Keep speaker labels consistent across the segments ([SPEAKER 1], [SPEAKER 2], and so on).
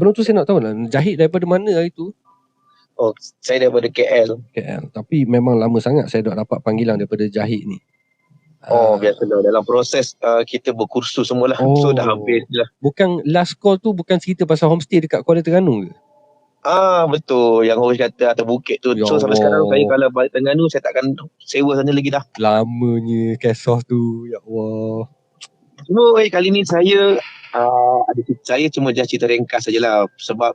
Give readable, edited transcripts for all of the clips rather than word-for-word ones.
[SPEAKER 1] Sebelum tu saya nak tahu lah, jahit daripada mana hari tu?
[SPEAKER 2] Oh, saya daripada KL.
[SPEAKER 1] Tapi memang lama sangat saya dah dapat panggilan daripada jahit ni.
[SPEAKER 2] Biasalah dalam proses kita berkursus semualah. So dah habis lah.
[SPEAKER 1] Bukan last call tu bukan cerita pasal homestay dekat Kuala Terengganu ke?
[SPEAKER 2] Betul. Yang host kata atas bukit tu. So sampai sekarang saya kalau balik Terengganu, saya takkan sewa sana lagi dah.
[SPEAKER 1] Lamanya kisah tu. Ya Allah.
[SPEAKER 2] Cuma kali ni saya saya cuma just cerita ringkas sajalah. Sebab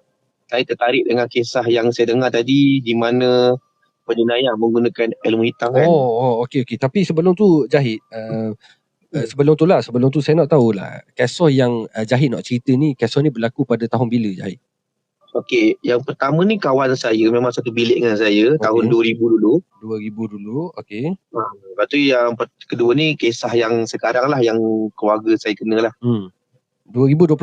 [SPEAKER 2] saya tertarik dengan kisah yang saya dengar tadi, di mana penjenayah menggunakan ilmu hitam kan.
[SPEAKER 1] Okey. Tapi sebelum tu Jahid, sebelum tu saya nak tahulah, kisah yang Jahid nak cerita ni, kisah ni berlaku pada tahun bila Jahid?
[SPEAKER 2] Okey, yang pertama ni kawan saya memang satu bilik dengan saya tahun 2000 dulu.
[SPEAKER 1] 2000 dulu, okey.
[SPEAKER 2] Lepas tu yang kedua ni kisah yang sekarang lah, yang keluarga saya kena lah.
[SPEAKER 1] 2026?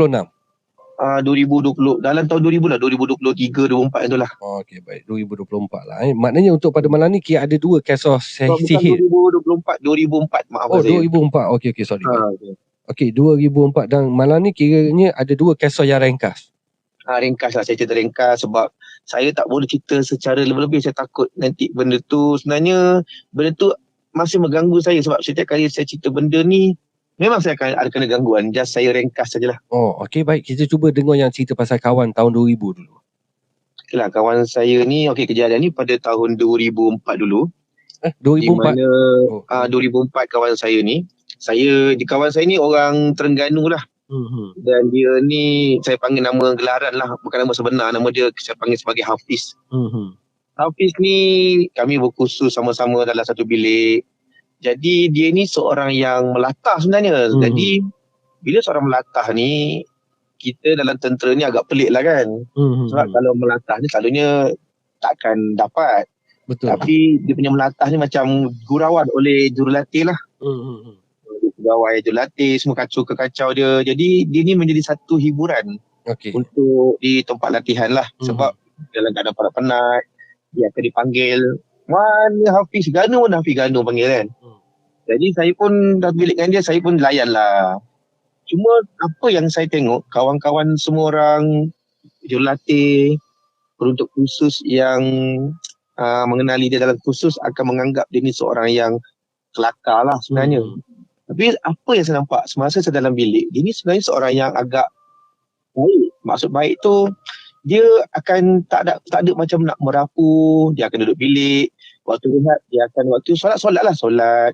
[SPEAKER 2] 2020, dalam tahun 2000 lah, 2023, 2024 tu lah.
[SPEAKER 1] Okey, baik, 2024 lah. Maknanya untuk pada malam ni kira ada dua kisah sihir.
[SPEAKER 2] 2024, maaf.
[SPEAKER 1] 2004, okey, sorry. Okey, 2004 dan malam ni kiranya ada dua kisah yang ringkas.
[SPEAKER 2] Ringkas lah, saya cerita ringkas sebab saya tak boleh cerita secara lebih-lebih. Saya takut nanti benda tu masih mengganggu saya, sebab setiap kali saya cerita benda ni memang saya akan ada kena gangguan. Just saya ringkas sajalah.
[SPEAKER 1] Okey, baik, kita cuba dengar yang cerita pasal kawan tahun 2000 dulu.
[SPEAKER 2] Okeylah, kawan saya ni, kejadian ni pada tahun 2004 dulu.
[SPEAKER 1] 2004?
[SPEAKER 2] Di mana 2004 kawan saya ni, kawan saya ni orang Terengganu lah. Dan dia ni saya panggil nama gelaran lah, bukan nama sebenar. Nama dia saya panggil sebagai Hafiz. Hafiz ni kami berkursus sama-sama dalam satu bilik. Jadi dia ni seorang yang melatah sebenarnya. Jadi bila seorang melatah ni, kita dalam tentera ni agak pelik lah kan. Sebab kalau melatah ni selalunya takkan dapat.
[SPEAKER 1] Betul.
[SPEAKER 2] Tapi dia punya melatah ni macam gurauan oleh jurulatih lah. Pegawai jurulatih, semua kacau dia. Jadi dia ni menjadi satu hiburan untuk di tempat latihan lah. Sebab dalam keadaan penat-penat, dia akan dipanggil, mana Hafiz Ganu, panggil kan. Jadi saya pun dah bilik dengan dia, saya pun layan lah. Cuma apa yang saya tengok, kawan-kawan semua orang jurulatih, peruntuk khusus yang mengenali dia dalam khusus akan menganggap dia ni seorang yang kelakar lah sebenarnya. Tapi apa yang saya nampak semasa saya dalam bilik, dia ni sebenarnya seorang yang agak baik. Maksud baik tu, dia akan tak ada macam nak merapu. Dia akan duduk bilik. Waktu rehat, dia akan waktu solat.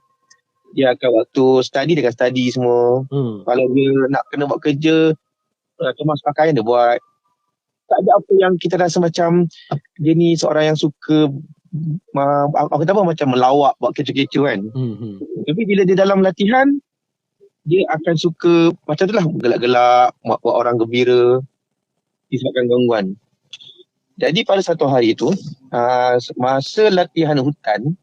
[SPEAKER 2] Dia akan waktu study, dia akan study semua. Kalau dia nak kena buat kerja, kemas pakaian dia buat. Tak ada apa yang kita rasa macam dia ni seorang yang suka macam melawak, buat kecoh-kecoh kan. Tapi bila dia dalam latihan, dia akan suka macam tu lah, gelak-gelak, buat orang gembira disebabkan gangguan. Jadi pada satu hari tu, masa latihan hutan,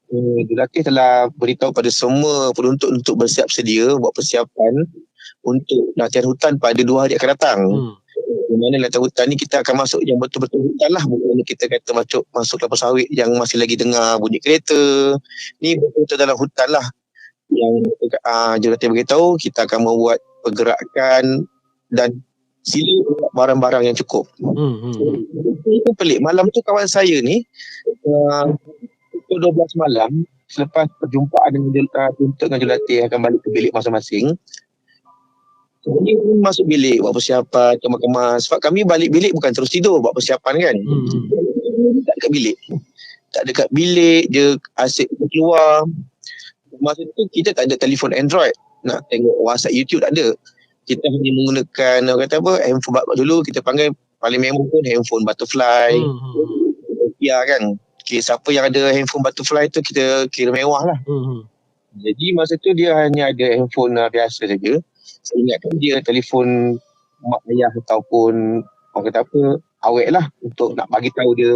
[SPEAKER 2] jurulatih telah beritahu pada semua penonton untuk bersiap sedia, buat persiapan untuk latihan hutan pada 2 hari akan datang. Di mana latihan hutan ni kita akan masuk yang betul-betul hutan lah, bukan kita kata masuk kelapa sawit yang masih lagi dengar bunyi kereta. Ni betul-betul dalam hutan lah. Yang jurulatih beritahu kita akan membuat pergerakan dan sila barang-barang yang cukup. Itu pelik. Malam tu kawan saya ni pukul 12 malam, selepas perjumpaan dengan jurulatih akan balik ke bilik masing-masing. Dia pun masuk bilik buat persiapan, kemas-kemas. Sebab kami balik bilik bukan terus tidur, buat persiapan kan. Tak dekat bilik, dia asyik keluar. Masa tu kita tak ada telefon Android, nak tengok WhatsApp, YouTube tak ada. Kita hanya menggunakan handphone dulu, kita panggil paling memang pun handphone Butterfly, Nokia kan. Siapa yang ada handphone Butterfly tu kita kira mewah lah. Jadi masa tu dia hanya ada handphone biasa saja. Saya ingatkan dia telefon mak ayah ataupun awet lah, untuk nak bagi tahu dia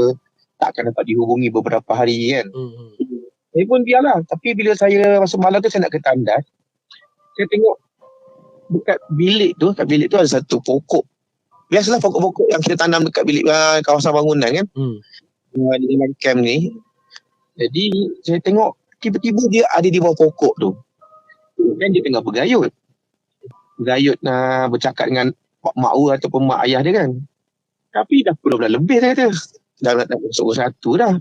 [SPEAKER 2] takkan dapat dihubungi beberapa hari kan. Saya pun biarlah. Tapi bila saya masuk malam tu, saya nak ke tandas, saya tengok dekat bilik tu ada satu pokok. Biasalah pokok-pokok yang kita tanam dekat bilik kawasan bangunan kan. Di dalam camp ni. Jadi saya tengok tiba-tiba dia ada di bawah pokok tu. Dan dia tengah bergayut, bercakap dengan mak ayah ataupun mak ayah dia kan. Tapi dah 10 bulan lebih saya kata. Dah masuk satu dah.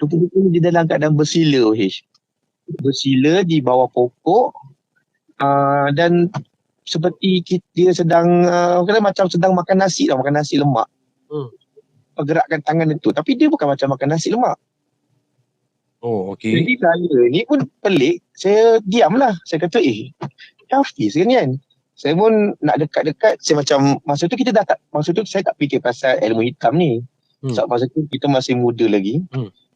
[SPEAKER 2] Rupanya dia dalam keadaan bersila, bersila di bawah pokok, dan seperti dia sedang macam sedang makan nasi lemak. Pergerakan tangan itu, tapi dia bukan macam makan nasi lemak.
[SPEAKER 1] Oh, okey.
[SPEAKER 2] Jadi saya ni pun pelik, saya diamlah. Saya kata, Hafiz kan? Saya pun nak dekat-dekat, saya macam masa tu saya tak fikir pasal ilmu hitam ni. Sebab masa tu kita masih muda lagi.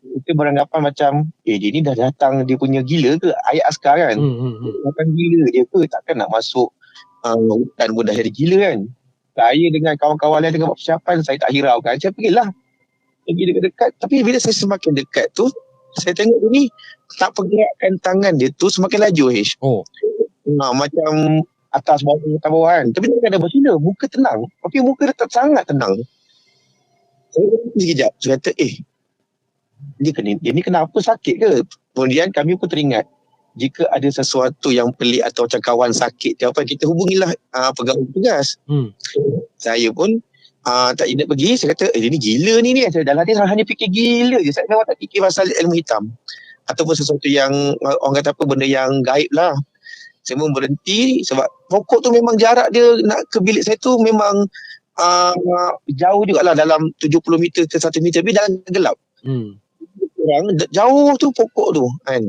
[SPEAKER 2] Kita beranggapan macam, dia ni dah datang, dia punya gila ke? Ayat askar kan? Datang gila dia ke? Takkan nak masuk hutan pun dah jadi gila kan? Saya dengan kawan-kawan lain dengan persiapan, saya tak hiraukan. Saya pergilah. Pergi dekat-dekat. Tapi bila saya semakin dekat tu, saya tengok dia ni, tak pergerakan tangan dia tu semakin laju, macam atas bawah kan. Tapi dia ada bersila, muka tenang. Tapi muka dia tak sangat tenang. Saya berhenti sekejap. Saya kata, dia ni kenapa sakit ke? Kemudian kami pun teringat, jika ada sesuatu yang pelik atau macam kawan sakit, kita hubungilah pegawai tugas. Saya pun tak ingat pergi. Saya kata, dia ni gila ni. Dalam hati saya hanya fikir gila je. Saya memang tak fikir pasal ilmu hitam. Ataupun sesuatu yang, orang kata apa, benda yang gaib lah. Saya pun berhenti sebab pokok tu memang jarak dia nak ke bilik saya tu memang jauh jugalah, dalam 70 meter ke 1 meter. Tapi dalam gelap. Jauh tu pokok tu kan.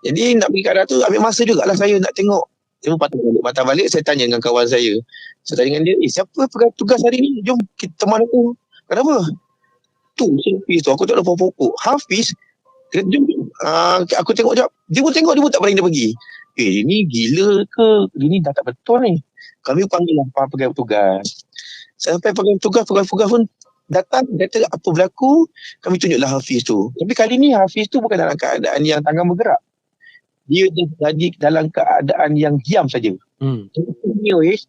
[SPEAKER 2] Jadi nak pergi ke arah tu ambil masa jugalah saya nak tengok. Saya patah balik, saya tanya dengan kawan saya. Saya tanya dengan dia, siapa pegang tugas hari ni? Jom kita teman aku. Kenapa? Tu, Hafiz tu. Aku tak ada pokok. Hafiz? Jom, aku tengok jap. Dia pun tengok, dia pun tak berani dia pergi. Dia ni gila ke? Dia ni dah tak betul ni. Kami panggil lah pegang tugas. Sampai pegang tugas pun datang, kata apa berlaku, kami tunjuklah Hafiz tu. Tapi kali ni Hafiz tu bukan dalam keadaan yang tangan bergerak. Dia jadi dalam keadaan yang diam saja.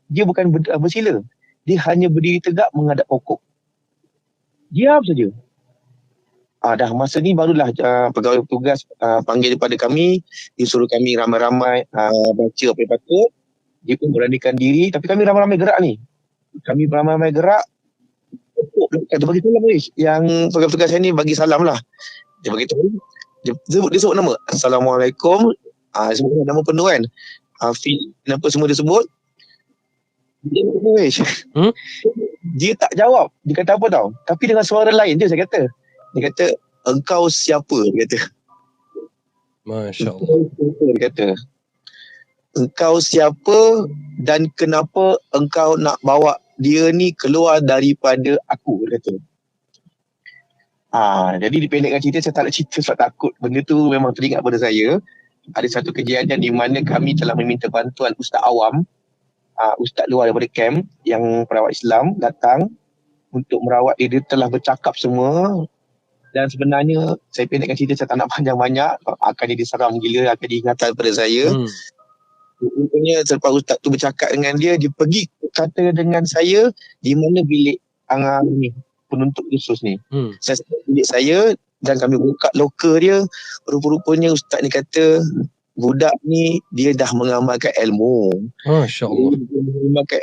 [SPEAKER 2] Dia bukan bersila. Dia hanya berdiri tegak menghadap pokok. Diam saja. Dah masa ni barulah pegawai tugas panggil daripada kami. Dia suruh kami ramai-ramai baca apa yang patut. Dia pun beranikan diri. Tapi kami ramai-ramai gerak ni. Dia bagi salam, yang pegawai tugas saya ni bagi salam lah. Dia bagi tahu. Dia sebut nama. Assalamualaikum. Sebut nama penuh kan. Hafiz, kenapa semua dia sebut? Dia tak jawab. Dia kata apa tau? Tapi dengan suara lain je saya kata. Dia kata, engkau siapa? Dia kata.
[SPEAKER 1] Masya Allah.
[SPEAKER 2] Dia kata, engkau siapa dan kenapa engkau nak bawa dia ni keluar daripada aku? Dia kata. Jadi dipendekkan cerita, saya tak nak cerita sebab takut. Benda tu memang teringat pada saya. Ada satu kejadian di mana kami telah meminta bantuan ustaz awam, ustaz luar daripada camp yang perawat Islam datang untuk merawat dia. Dia telah bercakap semua dan sebenarnya saya pendekkan cerita, saya tak nak panjang banyak, akan jadi seram gila, akan diingatan pada saya. Rupanya selepas ustaz tu bercakap dengan dia pergi kata dengan saya di mana bilik ni penuntut khusus ni. Saya bilik saya dan kami buka loker dia. Rupa-rupanya ustaz ni kata, budak ni dia dah mengamalkan ilmu.
[SPEAKER 1] Masya Allah.
[SPEAKER 2] Dia mengamalkan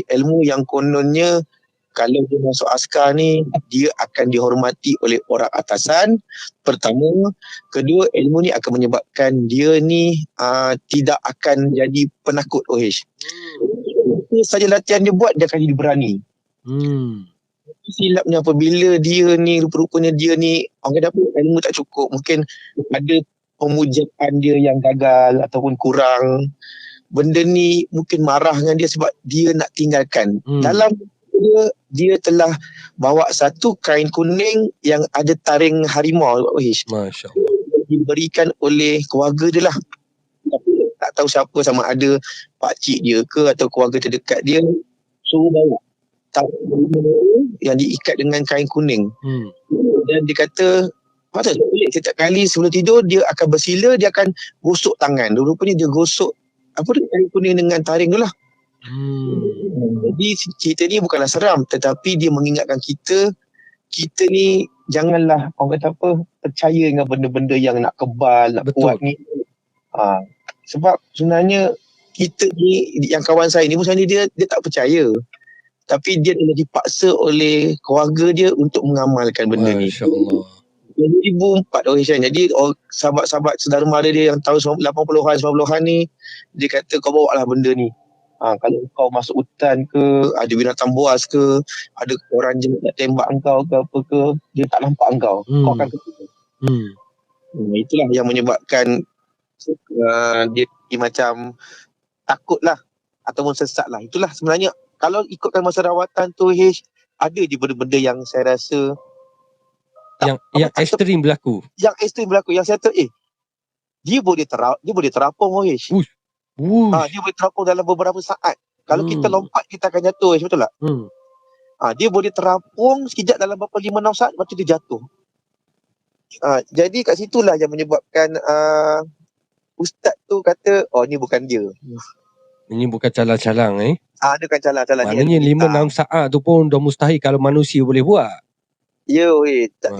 [SPEAKER 2] ilmu yang kononnya kalau dia masuk askar ni, dia akan dihormati oleh orang atasan. Pertama. Kedua, ilmu ni akan menyebabkan dia ni tidak akan jadi penakut OH. Itu saja latihan dia buat, dia akan jadi berani. Silapnya apabila dia ni, rupa-rupanya dia ni, orang kata apa, ilmu tak cukup. Mungkin ada pemujaan dia yang gagal ataupun kurang. Benda ni mungkin marah dengan dia sebab dia nak tinggalkan. Dalam dia telah bawa satu kain kuning yang ada taring harimau.
[SPEAKER 1] Masya Allah.
[SPEAKER 2] Diberikan oleh keluarga dia lah. Tapi tak tahu siapa, sama ada pakcik dia ke atau keluarga terdekat dia, suruh bawa yang diikat dengan kain kuning. Dan dia kata, patut setiap kali sebelum tidur dia akan bersila, dia akan gosok tangan. Rupanya dia gosok kain kuning dengan taring tu lah. Jadi cerita ni bukanlah seram, tetapi dia mengingatkan kita ni janganlah, orang kata apa, percaya dengan benda-benda yang nak kebal, nak kuat ni. Sebab sebenarnya kita ni, yang kawan saya ni pun sebenarnya dia tak percaya. Tapi dia telah dipaksa oleh keluarga dia untuk mengamalkan benda ni.
[SPEAKER 1] Masya Allah.
[SPEAKER 2] 2004 Hisham. Jadi sahabat-sahabat saudara mara dia yang tahun 80-an 90-an ni, dia kata kau bawa lah benda ni. Kalau kau masuk hutan ke, ada binatang buas ke, ada orang je nak tembak engkau ke apa ke, dia tak nampak engkau. Kau akan kena. Itulah yang menyebabkan dia macam takut lah ataupun sesat lah. Itulah sebenarnya kalau ikutkan masa rawatan tu ada je benda-benda yang saya rasa
[SPEAKER 1] yang ekstrim berlaku.
[SPEAKER 2] Yang ekstrim berlaku, yang saya dia boleh terapung dia boleh terapung dalam beberapa saat. Kalau kita lompat kita akan jatuh, betul tak? Dia boleh terapung sekejap dalam berapa 5-6 saat, lepas tu dia jatuh. Jadi kat situlah yang menyebabkan ustaz tu kata, ni bukan dia.
[SPEAKER 1] Ini bukan calang-calang
[SPEAKER 2] Dia bukan calang-calang.
[SPEAKER 1] Maknanya 5-6 saat tu pun dah mustahil kalau manusia boleh buat.
[SPEAKER 2] Ya,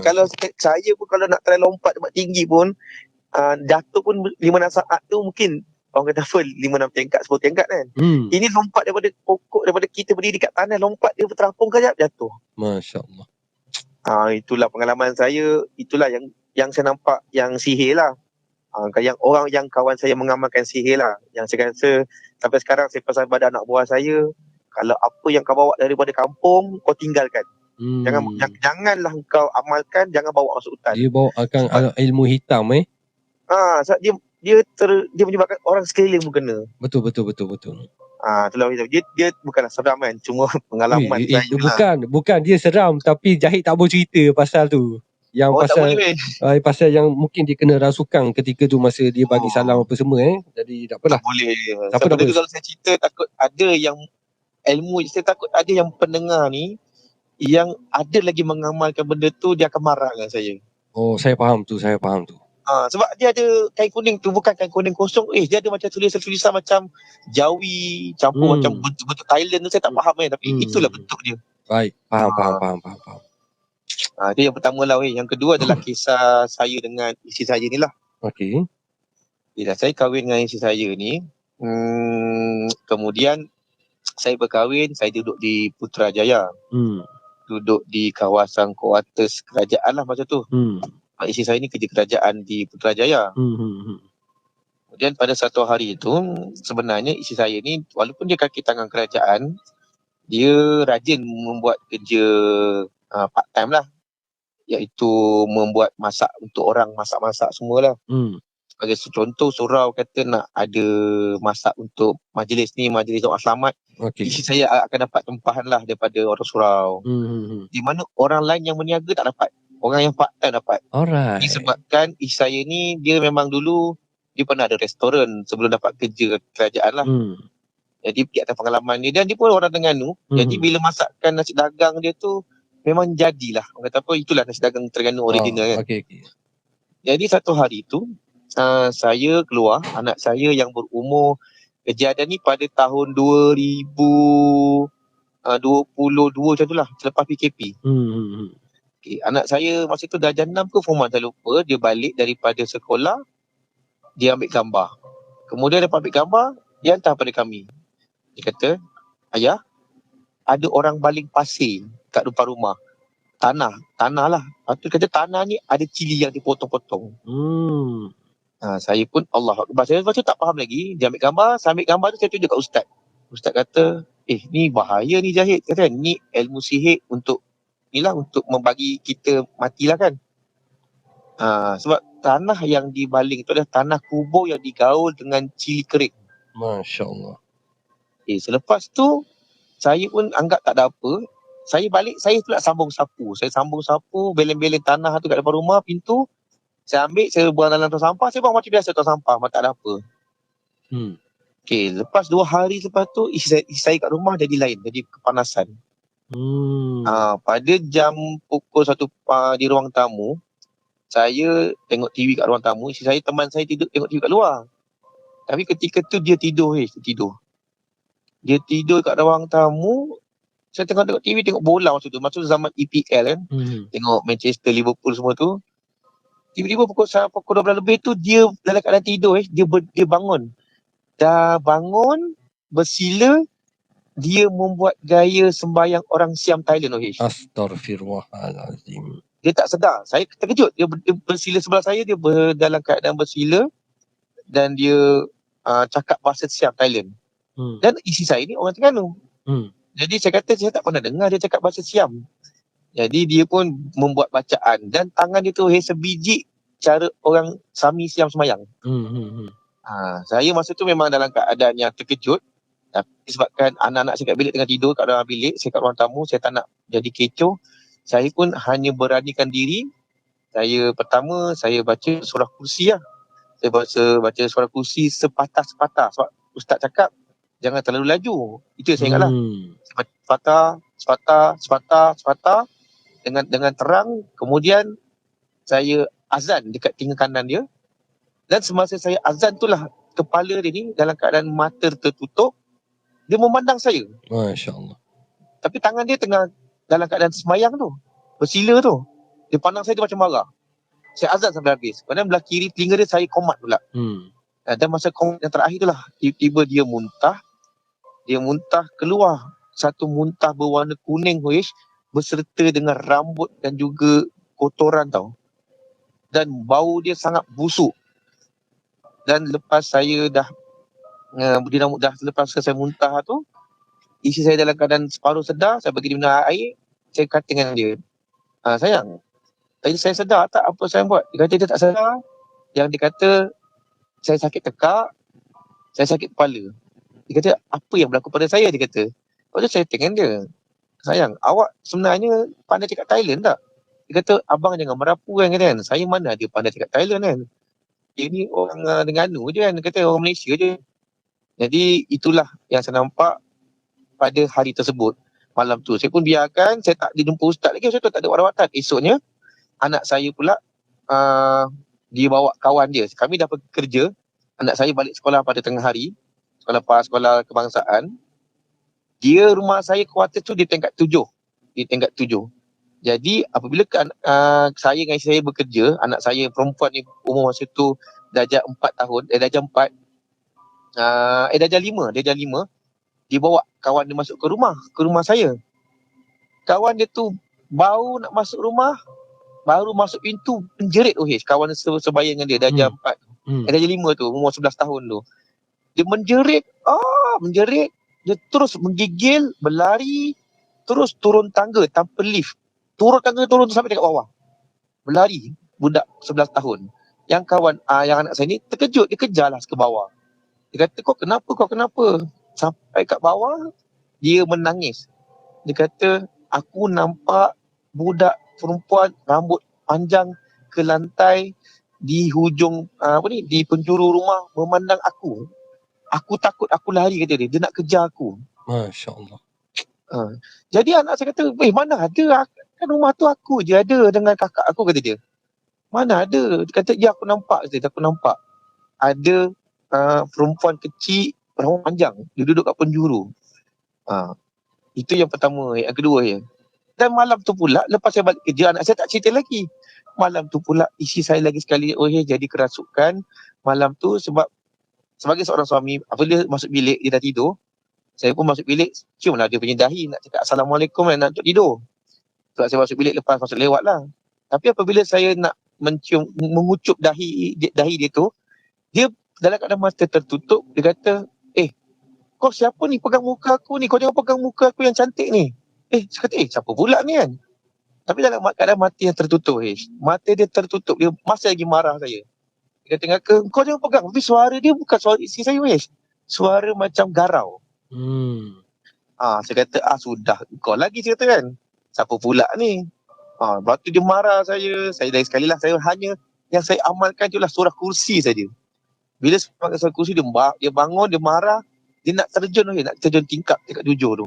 [SPEAKER 2] kalau saya pun kalau nak try lompat tempat tinggi pun, jatuh pun 5-6 saat tu mungkin orang kata apa, 5-6 tingkat, 10 tingkat kan. Ini lompat daripada pokok, daripada kita berdiri kat tanah, lompat dia terapung kejap, jatuh.
[SPEAKER 1] Masya Allah.
[SPEAKER 2] Itulah pengalaman saya, itulah yang saya nampak yang sihir lah. Yang kawan saya mengamalkan sihir lah. Yang saya rasa sampai sekarang saya pesan pada anak buah saya, kalau apa yang kau bawa daripada kampung, kau tinggalkan. Janganlah kau amalkan, jangan bawa masuk hutan.
[SPEAKER 1] Dia bawa akan ilmu hitam
[SPEAKER 2] sebab dia menyebabkan orang sekeliling pun kena.
[SPEAKER 1] Betul.
[SPEAKER 2] Dia bukanlah seram kan, cuma pengalaman saya lah.
[SPEAKER 1] Bukan dia seram, tapi Jahid tak mau cerita pasal tu. Yang pasal yang mungkin dia kena rasukan ketika tu masa dia bagi salam apa semua Jadi tak apalah.
[SPEAKER 2] Tak boleh. Sebab tu kalau saya cerita, takut ada yang ilmu, saya takut ada yang pendengar ni yang ada lagi mengamalkan benda tu, dia akan marah dengan saya.
[SPEAKER 1] Saya faham tu.
[SPEAKER 2] Sebab dia ada kain kuning tu, bukan kain kuning kosong. Dia ada macam tulisan macam Jawi campur macam bentuk Thailand tu, saya tak faham tapi itulah bentuk dia.
[SPEAKER 1] Baik, faham.
[SPEAKER 2] Itu yang pertama lah. Yang kedua adalah kisah saya dengan isteri saya ni lah.
[SPEAKER 1] Okey.
[SPEAKER 2] Bila saya kahwin dengan isteri saya ni, kemudian saya berkahwin, saya duduk di Putrajaya. Duduk di kawasan kuartus kerajaan lah masa tu. Isteri saya ni kerja kerajaan di Putrajaya. Kemudian pada satu hari itu, sebenarnya isteri saya ni, walaupun dia kaki tangan kerajaan, dia rajin membuat kerja part time lah. Iaitu membuat masak untuk orang, masak-masak semualah. Sebagai contoh, surau kata nak ada masak untuk majlis ni, majlis doa selamat. Isteri saya akan dapat tempahan lah daripada orang surau. Di mana orang lain yang berniaga tak dapat. Orang yang part time dapat.
[SPEAKER 1] Alright.
[SPEAKER 2] Disebabkan isteri saya ni, dia memang dulu dia pernah ada restoran sebelum dapat kerja kerajaan lah. Jadi di atas pengalaman dia, dan dia pun orang Terengganu. Jadi bila masakkan nasi dagang dia tu memang jadilah. Orang kata apa, itulah nasi dagang Terengganu original kan. Jadi satu hari tu saya keluar, anak saya yang berumur, kejadian ni pada tahun 2022 macam tu lah, selepas PKP. Anak saya masa tu dah darjah 6 ke form 1, saya lupa. Dia balik daripada sekolah, dia ambil gambar. Kemudian lepas ambil gambar, dia hantar pada kami. Dia kata, ayah, ada orang baling pasir kat depan rumah. Tanah lah. Lepas tu kata tanah ni ada cili yang dipotong-potong. Saya pun Allah Akbar. Saya lepas tu tak faham lagi. Dia ambil gambar, saya ambil gambar tu, saya tunjuk kat ustaz. Ustaz kata, ni bahaya ni Jahid. Kata, ni ilmu sihir untuk membagi kita matilah kan. Sebab tanah yang dibaling itu adalah tanah kubur yang digaul dengan cili kering.
[SPEAKER 1] Masya Allah.
[SPEAKER 2] Selepas tu saya pun anggap tak ada apa. Saya balik, saya tu nak sambung sapu. Saya sambung sapu, belen-belen tanah tu kat depan rumah, pintu. Saya ambil, saya buang dalam tong sampah. Saya buang macam biasa tong sampah, tak ada apa. Lepas 2 hari lepas tu, isteri saya kat rumah jadi lain, jadi kepanasan. Pada jam pukul 1 di ruang tamu, saya tengok TV kat ruang tamu. Isteri saya, teman saya tidur tengok TV kat luar. Tapi ketika tu dia tidur. Dia tidur kat ruang tamu. Saya tengok TV, tengok bola masa tu zaman EPL kan. Tengok Manchester, Liverpool semua tu. Tiba-tiba pukul 12 lebih tu, dia dalam keadaan tidur. Dia bangun. Dah bangun, bersila, dia membuat gaya sembahyang orang Siam Thailand,
[SPEAKER 1] Astaghfirullahalazim.
[SPEAKER 2] Dia tak sedar. Saya terkejut. Dia bersila sebelah saya, dia dalam keadaan bersila dan dia cakap bahasa Siam Thailand. Dan isi saya ni orang Terengganu. Jadi saya kata saya tak pernah dengar dia cakap bahasa Siam. Jadi dia pun membuat bacaan dan tangan dia tu sebiji cara orang Sami Siam sembahyang. Saya masa tu memang dalam keadaan yang terkejut. Tapi sebabkan anak-anak saya kat bilik tengah tidur kat dalam bilik, saya kat ruang tamu, saya tak nak jadi kecoh. Saya pun hanya beranikan diri. Pertama saya baca surah kursi lah. Saya baca surah kursi sepatah-sepatah. Sebab ustaz cakap jangan terlalu laju. Itu yang saya ingat lah. Sepatah dengan terang. Kemudian saya azan dekat telinga kanan dia. Dan semasa saya azan tu lah, kepala dia ni dalam keadaan mata tertutup, dia memandang saya.
[SPEAKER 1] Masya Allah.
[SPEAKER 2] Tapi tangan dia tengah dalam keadaan semayang tu, bersila tu. Dia pandang saya, dia macam marah. Saya azan sampai habis. Kemudian belah kiri telinga dia saya komat pula. Dan masa komat yang terakhir tu lah, tiba-tiba dia muntah. Dia muntah keluar satu muntah berwarna kuning, beserta dengan rambut dan juga kotoran tau. Dan bau dia sangat busuk. Dan lepas saya dah lepas saya muntah tu, isi saya dalam keadaan separuh sedar, saya bagi dia minum air, saya kata dengan dia, sayang, tadi saya sedar tak apa saya buat? Dia kata dia tak sedar. Yang dia kata, saya sakit tekak, saya sakit kepala. Dia kata, apa yang berlaku pada saya? Dia kata. Lepas tu saya tengok dia, sayang, awak sebenarnya pandai cakap Thailand tak? Dia kata, abang jangan merapu kan. Saya mana ada pandai cakap Thailand kan. Dia ni orang Terengganu je kan. Dia kata orang Malaysia je. Jadi itulah yang saya nampak pada hari tersebut. Malam tu saya pun biarkan, saya tak dijumpa ustaz lagi, saya tu tak ada rawatan. Esoknya anak saya pula dia bawa kawan dia. Kami dah pergi kerja, anak saya balik sekolah pada tengah hari, sekolah kebangsaan. Dia rumah saya kuartus tu di tingkat 7. Jadi apabila saya dengan isteri saya bekerja, anak saya perempuan ni umur masa tu darjah 4 tahun, darjah 4, darjah 5, dia bawa kawan dia masuk ke rumah saya. Kawan dia tu baru nak masuk rumah, baru masuk pintu, menjerit kawan sebaya dengan dia, darjah 4, darjah 5 tu, umur 11 tahun tu. Dia menjerit, dia terus menggigil, berlari, terus turun tangga tanpa lift. Turun sampai dekat bawah. Berlari, budak 11 tahun. Yang kawan, yang anak saya ni terkejut, dia kejarlah ke bawah. Dia kata, kau kenapa? Sampai kat bawah, dia menangis. Dia kata, aku nampak budak perempuan rambut panjang ke lantai di hujung di penjuru rumah memandang aku. Aku takut, aku lari, kata dia. Dia nak kejar aku.
[SPEAKER 1] Masya Allah.
[SPEAKER 2] Jadi anak saya kata, mana ada, kan rumah tu aku je ada dengan kakak aku, kata dia. Mana ada? Dia kata, ya aku nampak. Ada perempuan kecil rambut panjang, dia duduk kat penjuru. Itu yang pertama. Yang kedua dan malam tu pula, lepas saya balik kerja, anak saya tak cerita lagi. Malam tu pula isi saya lagi sekali jadi kerasukan. Malam tu sebab sebagai seorang suami, apabila masuk bilik dia dah tidur, saya pun masuk bilik, ciumlah dia punya dahi, nak cakap Assalamualaikum dan nak tidur. Sebab saya masuk bilik lepas masuk lewat lah. Tapi apabila saya nak mengucup dahi dia tu, dia dalam keadaan mata tertutup, dia kata, kau siapa ni pegang muka aku ni? Kau jangan pegang muka aku yang cantik ni. Saya kata, siapa pula ni kan? Tapi dalam keadaan mata yang tertutup, mata dia tertutup, dia masih lagi marah saya. Dia kata, kau jangan pegang. Tapi suara dia bukan suara isteri saya, suara macam garau. Saya kata, sudah. Kau lagi cerita kan? Siapa pula ni? Lepas tu dia marah saya. Saya dari sekali lah, saya hanya yang saya amalkan itulah surah kursi saja. Bila saya surah kursi, dia bangun, dia marah. Dia nak terjun tingkap 7 tu.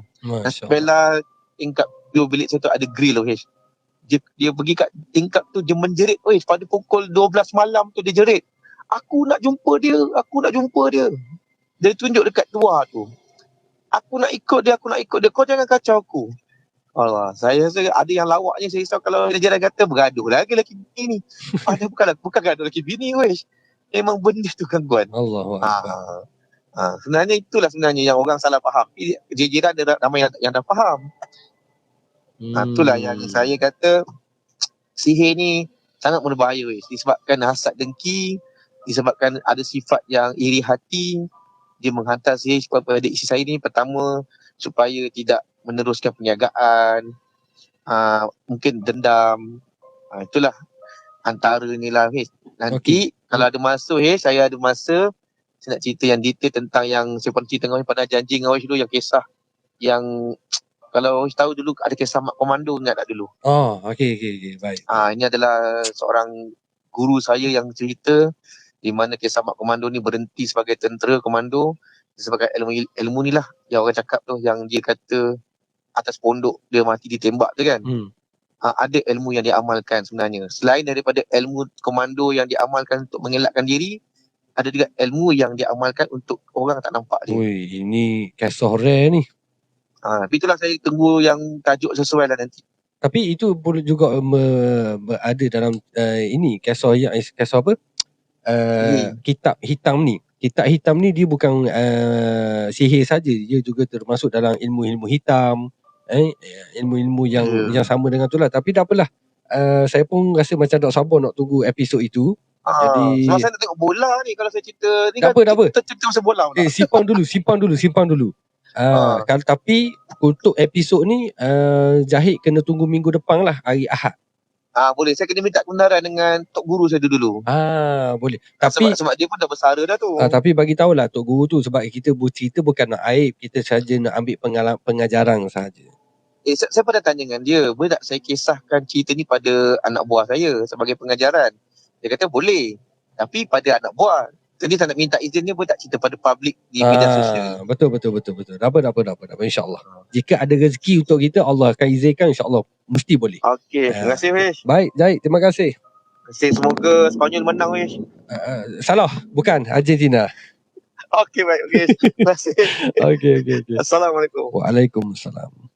[SPEAKER 2] Bella tingkap bilik saya tu ada grill Dia pergi kat tingkap tu, dia menjerit pada pukul 12 malam tu dia jerit. Aku nak jumpa dia. Dia tunjuk dekat luar tu. Aku nak ikut dia. Kau jangan kacau aku. Allah, saya rasa ada yang lawaknya. Saya risau kalau dia jalan kata bergaduh lagi lelaki bini ni. Bukan gaduh lelaki bini Memang benda tu gangguan.
[SPEAKER 1] Allah.
[SPEAKER 2] Sebenarnya itulah yang orang salah faham. Jiran ada ramai yang dah faham. Itulah yang saya kata sihir ni sangat berbahaya disebabkan hasad dengki, disebabkan ada sifat yang iri hati. Dia menghantar sihir kepada isteri saya ni pertama supaya tidak meneruskan perniagaan, mungkin dendam. Itulah antara ni lah nanti kalau ada masa saya ada masa saya nak cerita yang detail tentang yang saya pernah cerita dengan pada janji dengan Wish dulu, yang kisah yang kalau Wish tahu dulu ada kisah Mak Komando, ingat tak dulu?
[SPEAKER 1] Okey, baik.
[SPEAKER 2] Ini adalah seorang guru saya yang cerita di mana kisah Mak Komando ni berhenti sebagai tentera komando sebagai ilmu ni lah yang orang cakap tu, yang dia kata atas pondok dia mati ditembak tu kan. Ada ilmu yang diamalkan sebenarnya. Selain daripada ilmu komando yang diamalkan untuk mengelakkan diri, ada juga ilmu yang diamalkan untuk orang tak nampak dia.
[SPEAKER 1] Ini kisah rare ni.
[SPEAKER 2] Tapi itulah saya tunggu yang tajuk sesuai lah nanti.
[SPEAKER 1] Tapi itu boleh juga ada dalam ini kisah apa? Kitab hitam ni. Kitab hitam ni dia bukan sihir saja, dia juga termasuk dalam ilmu-ilmu hitam. Ilmu-ilmu yang sama dengan tu lah. Tapi tak apalah. Saya pun rasa macam tak sabar nak tunggu episod itu. Jadi
[SPEAKER 2] sebab saya nak tengok bola ni. Kalau saya cerita ni
[SPEAKER 1] tak
[SPEAKER 2] kan
[SPEAKER 1] apa.
[SPEAKER 2] Cerita pasal bola pula.
[SPEAKER 1] Simpan dulu. Tapi untuk episod ni Zahid kena tunggu minggu depan lah, hari Ahad.
[SPEAKER 2] Boleh. Saya kena minta kebenaran dengan Tok Guru saya dulu.
[SPEAKER 1] Boleh. Tapi
[SPEAKER 2] sebab dia pun dah bersara dah tu.
[SPEAKER 1] Tapi bagi tahulah Tok Guru tu, sebab kita bercerita bukan nak aib, kita saja nak ambil pengajaran saja.
[SPEAKER 2] Saya pernah tanya dengan dia, boleh tak saya kisahkan cerita ni pada anak buah saya sebagai pengajaran? Dia kata boleh, tapi pada anak buah. Jadi saya nak minta izin dia, boleh tak cerita pada publik di media sosial?
[SPEAKER 1] Betul. Tak apa, insyaAllah. Jika ada rezeki untuk kita, Allah akan izinkan, insyaAllah. Mesti boleh.
[SPEAKER 2] Okey, terima kasih Wish.
[SPEAKER 1] Baik, Zahid, terima kasih.
[SPEAKER 2] Semoga Spanyol menang Wish.
[SPEAKER 1] Salah, bukan Argentina.
[SPEAKER 2] Okey, baik Wish. Terima kasih.
[SPEAKER 1] Okey.
[SPEAKER 2] Assalamualaikum.
[SPEAKER 1] Waalaikumsalam.